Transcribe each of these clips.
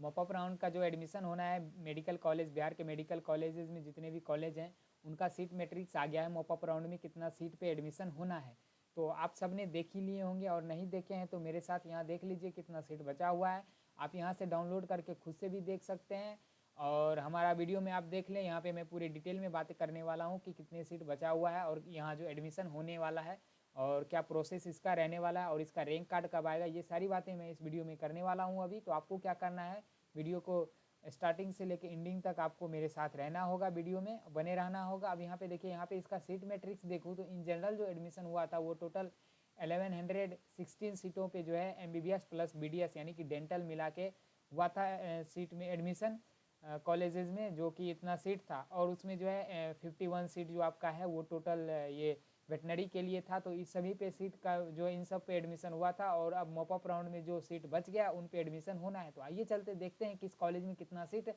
Mop up round का जो admission होना है मेडिकल कॉलेज, बिहार के मेडिकल कॉलेजेस में जितने भी कॉलेज हैं उनका सीट मैट्रिक्स आ गया है। मॉपअप राउंड में कितना सीट पे एडमिशन होना है तो आप सब ने देख ही लिए होंगे, और नहीं देखे हैं तो मेरे साथ यहाँ देख लीजिए कितना सीट बचा हुआ है। आप यहाँ से डाउनलोड करके खुद से भी देख सकते हैं, और हमारा वीडियो में आप देख लें। यहाँ पे मैं पूरे डिटेल में बातें करने वाला हूँ कि कितने सीट बचा हुआ है और यहाँ जो एडमिशन होने वाला है और क्या प्रोसेस इसका रहने वाला है और इसका रैंक कार्ड कब आएगा, ये सारी बातें मैं इस वीडियो में करने वाला हूँ अभी। तो आपको क्या करना है, वीडियो को स्टार्टिंग से लेकर एंडिंग तक आपको मेरे साथ रहना होगा, वीडियो में बने रहना होगा। अब यहाँ पे देखिए, यहाँ पे इसका सीट मैट्रिक्स देखूँ तो इन जनरल जो एडमिशन हुआ था वो टोटल 1116 सीटों पे जो है MBBS प्लस BDS यानी कि डेंटल मिला के हुआ था सीट में एडमिशन कॉलेजेस में, जो कि इतना सीट था। और उसमें जो है 51 सीट जो आपका है वो टोटल ये वेटनरी के लिए था। तो इस सभी पे सीट का जो इन सब पे एडमिशन हुआ था, और अब मॉपअप राउंड में जो सीट बच गया उन पे एडमिशन होना है। तो आइए चलते देखते हैं किस कॉलेज में कितना सीट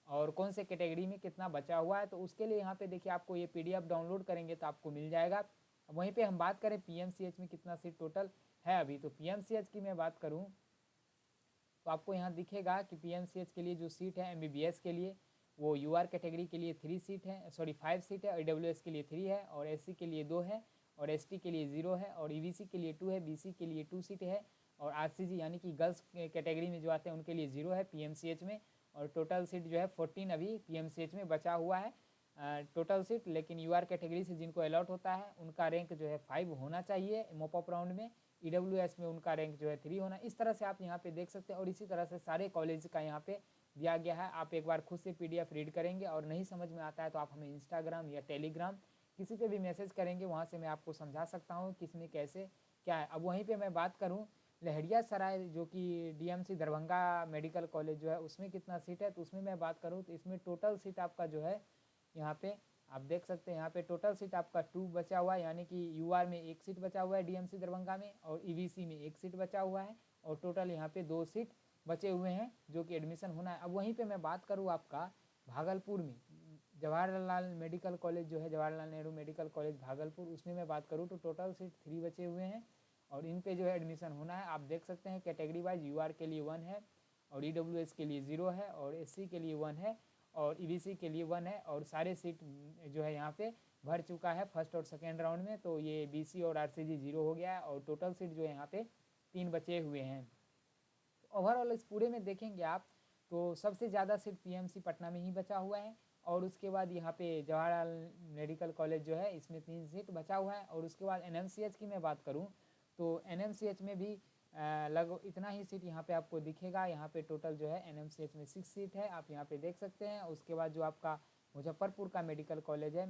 और कौन से कैटेगरी में कितना बचा हुआ है। तो उसके लिए यहाँ पे देखिए, आपको ये PDF डाउनलोड करेंगे तो आपको मिल जाएगा। वहीं पे हम बात करें PMCH में कितना सीट टोटल है अभी, तो PMCH की मैं बात करूँ तो आपको यहाँ दिखेगा कि PMCH के लिए जो सीट है MBBS के लिए वो UR कैटेगरी के लिए 3 सीट है, सॉरी 5 सीट है, और EWS के लिए 3 है, और SC के लिए 2 है, और ST के लिए 0 है, और EBC के लिए 2 है, BC के लिए 2 सीट है, और RCG यानी कि गर्ल्स कैटेगरी में जो आते हैं उनके लिए 0 है PMCH में। और टोटल सीट जो है 14 अभी PMCH में बचा हुआ है टोटल सीट। लेकिन UR कैटेगरी से जिनको अलॉट होता है उनका रैंक जो है 5 होना चाहिए मॉपअप राउंड में। EWS में उनका रैंक जो है 3 होना। इस तरह से आप यहाँ पे देख सकते हैं, और इसी तरह से सारे कॉलेज का यहाँ पे दिया गया है। आप एक बार खुद से PDF रीड करेंगे, और नहीं समझ में आता है तो आप हमें इंस्टाग्राम या टेलीग्राम किसी पे भी मैसेज करेंगे, वहाँ से मैं आपको समझा सकता हूँ किसमें कैसे क्या है। अब वहीं पर मैं बात करूँ लहरियासराय जो कि DMC दरभंगा मेडिकल कॉलेज जो है उसमें कितना सीट है, तो उसमें मैं बात करूँ तो इसमें टोटल सीट आपका जो है यहाँ पे आप देख सकते हैं, यहाँ पे टोटल सीट आपका 2 बचा हुआ है, यानी कि UR में 1 सीट बचा हुआ है DMC दरभंगा में, और EBC में 1 सीट बचा हुआ है, और टोटल यहाँ पे 2 सीट बचे हुए हैं जो कि एडमिशन होना है। अब वहीं पे मैं बात करूँ आपका भागलपुर में जवाहरलाल मेडिकल कॉलेज जो है, जवाहरलाल नेहरू मेडिकल कॉलेज भागलपुर, उसमें मैं बात करूँ तो टोटल सीट 3 बचे हुए हैं, और इन पे जो है एडमिशन होना है। आप देख सकते हैं कैटेगरी वाइज UR के लिए 1 है, और EWS के लिए 0 है, और SC के लिए 1 है, और EBC के लिए 1 है, और सारे सीट जो है यहाँ पे भर चुका है फर्स्ट और सेकेंड राउंड में। तो ये BC और RCG 0 हो गया है, और टोटल सीट जो है यहाँ पे 3 बचे हुए हैं। ओवरऑल इस पूरे में देखेंगे आप तो सबसे ज़्यादा सीट PMC पटना में ही बचा हुआ है, और उसके बाद यहाँ पे जवाहरलाल मेडिकल कॉलेज जो है इसमें 3 सीट बचा हुआ है। और उसके बाद NMCH की मैं बात करूँ तो NMCH में भी लगभग इतना ही सीट यहाँ पे आपको दिखेगा। यहाँ पे टोटल जो है NMCH में 6 सीट है, आप यहाँ पे देख सकते हैं। उसके बाद जो आपका मुजफ्फरपुर का मेडिकल कॉलेज है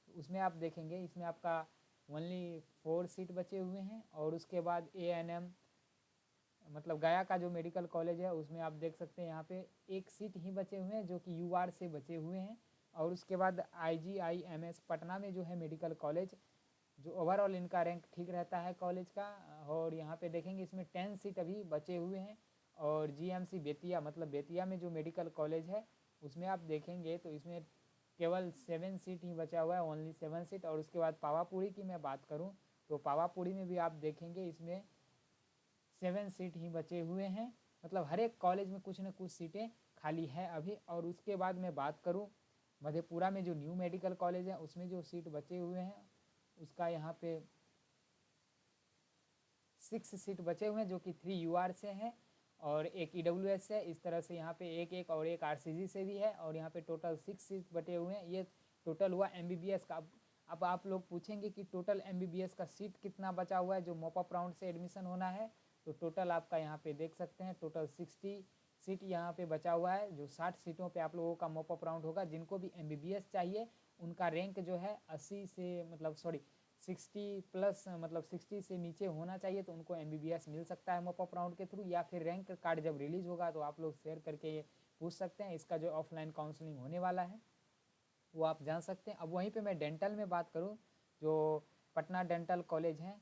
उसमें आप देखेंगे, इसमें आपका ओनली 4 सीट बचे हुए हैं। और उसके बाद ANM मतलब गया का जो मेडिकल कॉलेज है उसमें आप देख सकते हैं यहाँ पे 1 सीट ही बचे हुए हैं जो कि UR से बचे हुए हैं। और उसके बाद IGIMS पटना में जो है मेडिकल कॉलेज, जो ओवरऑल इनका रैंक ठीक रहता है कॉलेज का, और यहाँ पे देखेंगे इसमें 10 सीट अभी बचे हुए हैं। और GMC बेतिया मतलब बेतिया में जो मेडिकल कॉलेज है उसमें आप देखेंगे तो इसमें केवल 7 सीट ही बचा हुआ है, ओनली 7 सीट। और उसके बाद पावापुरी की मैं बात करूँ तो पावापुरी में भी आप देखेंगे इसमें 7 सीट ही बचे हुए हैं। मतलब हर एक कॉलेज में कुछ न कुछ सीटें खाली है अभी। और उसके बाद मैं बात करूँ मधेपुरा में जो न्यू मेडिकल कॉलेज है उसमें जो सीट बचे हुए हैं उसका यहाँ पे 6 सीट बचे हुए हैं जो कि 3 UR से हैं और 1 EWS से। इस तरह से यहाँ पे एक और एक RCG से भी है, और यहाँ पे टोटल 6 सीट बचे हुए हैं। ये टोटल हुआ MBBS का। अब आप लोग पूछेंगे कि टोटल MBBS का सीट कितना बचा हुआ है जो मॉपअप राउंड से एडमिशन होना है, तो टोटल आपका यहाँ पे देख सकते हैं टोटल 60 सीट यहाँ पे बचा हुआ है। जो 60 सीटों पे आप लोगों का मॉपअप राउंड होगा। जिनको भी MBBS चाहिए उनका रैंक जो है 80 से मतलब 60 प्लस मतलब 60 से नीचे होना चाहिए, तो उनको MBBS मिल सकता है मॉपअप राउंड के थ्रू। या फिर रैंक कार्ड जब रिलीज़ होगा तो आप लोग शेयर करके ये पूछ सकते हैं। इसका जो ऑफलाइन काउंसलिंग होने वाला है वो आप जान सकते हैं। अब वहीं पे मैं डेंटल में बात करूँ, जो पटना डेंटल कॉलेज है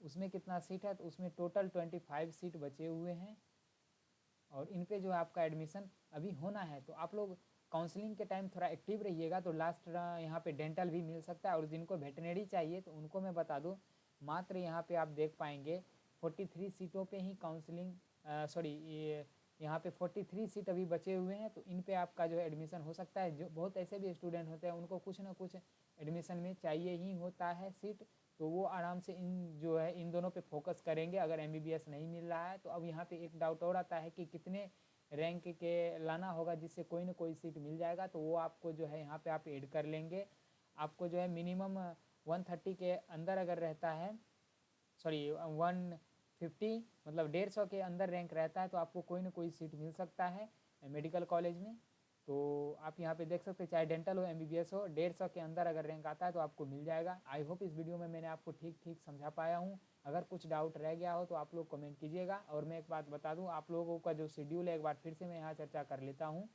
उसमें कितना सीट है, तो उसमें टोटल 25 सीट बचे हुए हैं, और इन पे जो है आपका एडमिशन अभी होना है। तो आप लोग काउंसलिंग के टाइम थोड़ा एक्टिव रहिएगा, तो लास्ट यहाँ पे डेंटल भी मिल सकता है। और जिनको वेटनरी चाहिए तो उनको मैं बता दूँ, मात्र यहाँ पे आप देख पाएंगे 43 सीटों पे ही काउंसलिंग ये यहाँ पे 43 सीट अभी बचे हुए हैं, तो इन पे आपका जो है एडमिशन हो सकता है। जो बहुत ऐसे भी स्टूडेंट होते हैं उनको कुछ ना कुछ एडमिशन में चाहिए ही होता है सीट, तो वो आराम से इन जो है इन दोनों पे फोकस करेंगे अगर MBBS नहीं मिल रहा है तो। अब यहाँ पे एक डाउट और आता है कि कितने रैंक के लाना होगा जिससे कोई ना कोई सीट मिल जाएगा, तो वो आपको जो है यहाँ पे आप ऐड कर लेंगे। आपको जो है मिनिमम 130 के अंदर अगर रहता है, सॉरी 150 मतलब 150 के अंदर रैंक रहता है तो आपको कोई ना कोई सीट मिल सकता है मेडिकल कॉलेज में। तो आप यहाँ पे देख सकते हैं, चाहे डेंटल हो MBBS हो, 150 के अंदर अगर रैंक आता है तो आपको मिल जाएगा। आई होप इस वीडियो में मैंने आपको ठीक ठीक समझा पाया हूँ। अगर कुछ डाउट रह गया हो तो आप लोग कमेंट कीजिएगा। और मैं एक बात बता दूँ, आप लोगों का जो शेड्यूल है एक बार फिर से मैं यहाँ चर्चा कर लेता हूँ।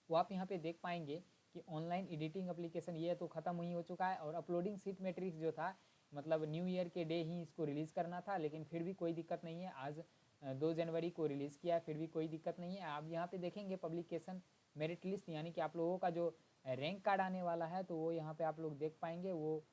वो आप यहाँ पे देख पाएंगे कि ऑनलाइन एडिटिंग एप्लीकेशन ये तो ख़त्म ही हो चुका है, और अपलोडिंग सीट मैट्रिक्स जो था मतलब न्यू ईयर के डे ही इसको रिलीज़ करना था, लेकिन फिर भी कोई दिक्कत नहीं है। आज 2 जनवरी को रिलीज़ किया है, फिर भी कोई दिक्कत नहीं है। आप यहाँ पे देखेंगे पब्लिकेशन मेरिट लिस्ट, यानी कि आप लोगों का जो रैंक कार्ड आने वाला है तो वो यहाँ पे आप लोग देख पाएंगे। वो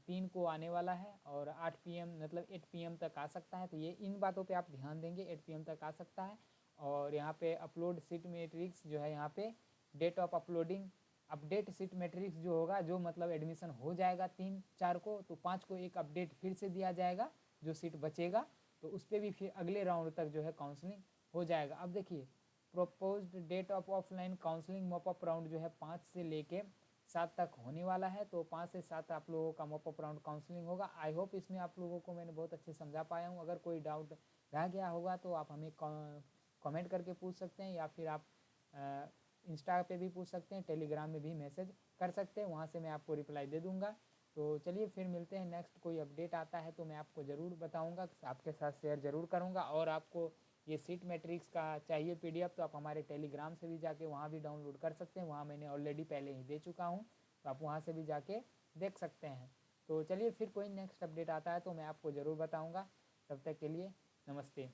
3 को आने वाला है और 8 PM मतलब 8 PM तक आ सकता है। तो ये इन बातों पे आप ध्यान देंगे, 8 PM तक आ सकता है। और यहाँ पे अपलोड सीट मैट्रिक्स जो है, यहाँ पे date of uploading update seat matrix जो होगा, जो मतलब एडमिशन हो जाएगा 3-4 को, तो 5 को एक अपडेट फिर से दिया जाएगा जो सीट बचेगा, तो उस पर भी फिर अगले राउंड तक जो है काउंसलिंग हो जाएगा। अब देखिए proposed date of offline counselling mop up round जो है 5 से लेके 7 तक होने वाला है। तो 5 से 7 आप लोगों का मॉपअप राउंड काउंसलिंग होगा। आई होप इसमें आप लोगों को मैंने बहुत अच्छे समझा पाया हूँ। अगर कोई डाउट रह गया होगा तो आप हमें कमेंट करके पूछ सकते हैं, या फिर आप इंस्टा पे भी पूछ सकते हैं, टेलीग्राम में भी मैसेज कर सकते हैं, वहाँ से मैं आपको रिप्लाई दे दूँगा। तो चलिए फिर मिलते हैं, नेक्स्ट कोई अपडेट आता है तो मैं आपको ज़रूर बताऊँगा, आपके साथ शेयर ज़रूर करूँगा। और आपको ये सीट मैट्रिक्स का चाहिए PDF तो आप हमारे टेलीग्राम से भी जाके वहाँ भी डाउनलोड कर सकते हैं, वहाँ मैंने ऑलरेडी पहले ही दे चुका हूँ, तो आप वहाँ से भी जाके देख सकते हैं। तो चलिए फिर कोई नेक्स्ट अपडेट आता है तो मैं आपको ज़रूर बताऊँगा। तब तक के लिए नमस्ते।